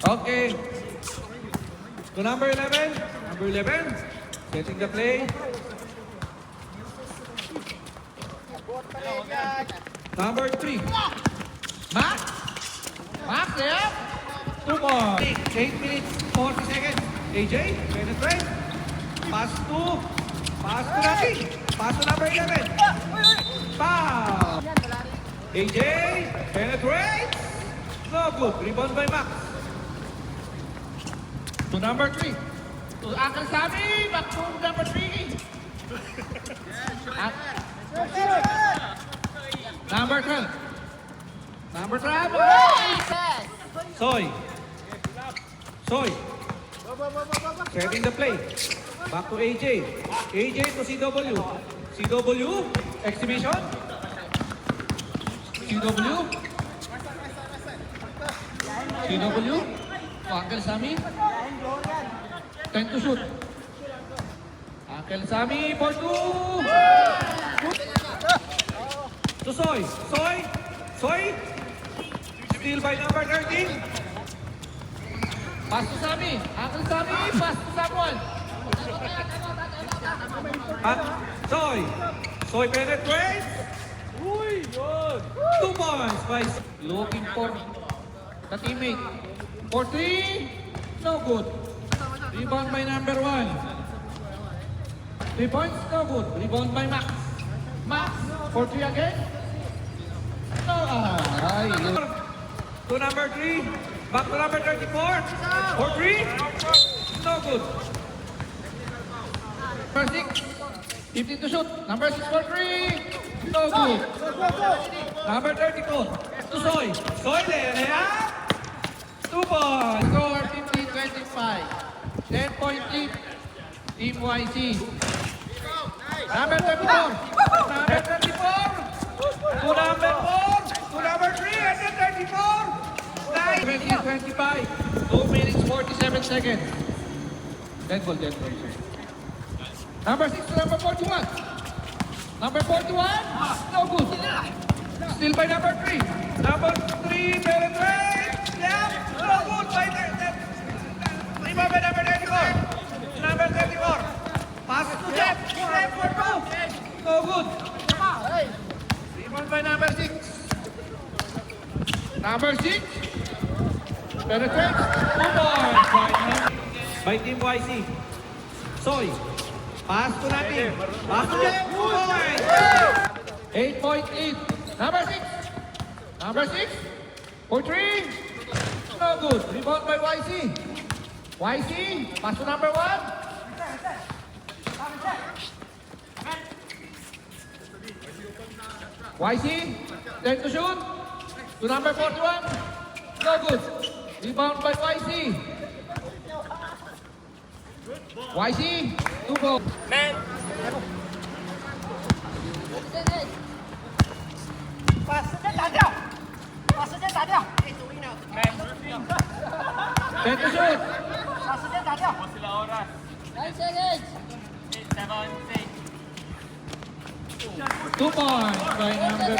Okay. To number 11. Number 11. Setting the play. Number 3. Max. Max, yeah. 2 more. 8 minutes, 40 seconds. AJ, penetrate. Pass to nothing. Pass to number 11. Foul. AJ, penetrate. No good. Rebound by Max. To number 3. To Uncle Sammy, back to number 3. Number 12. Number 12. Soy. Soy. Setting the play. Back to AJ. AJ to CW. CW. Exhibition. CW. CW. To Uncle Sammy. 10 to shoot. Uncle Sammy for 2. To Soy. Soy. Soy. Steal by number 13. Pass to Sammy. Uncle Sammy, pass to someone. Soy. Soy penetrates. Uy, yun. 2 points by Looking for the teammate. For 3. No good. Rebound by number 1. 3 points, no good. Rebound by Max. Max, for 3 again. No, ay, To number 3. Back to number 34. For 3. No good. Number 6. 15 to shoot. Number 6 for 3. No good. Number 34. To Soy. Soy there. 2 points. Score 15-25. 10-point lead. Team YC. Number 34. Number 34. To number 4. To number 3. And then 34. 20-25. 2 minutes 47 seconds. Dead ball. Number 6 to number 41. Number 41. No good. Still by number 3. Number 3 penetrate. Yeah. No good by rebound by number 34. Number 34. Pass to Jeff. Jeff for 2. No good. Rebound by number 6. Number 6. Penetrates. 2 points by Team YC. Soy. Pass to nothing. Pass to Jeff. 2 points. 8-point lead. Number 6. Number 6. For 3. No good. Rebound by YC. YC. Pass to number 1. YC. 10 to shoot. To number 41. No good. Rebound by YC. YC. 2 goals. Ten to shoot. 2 points by number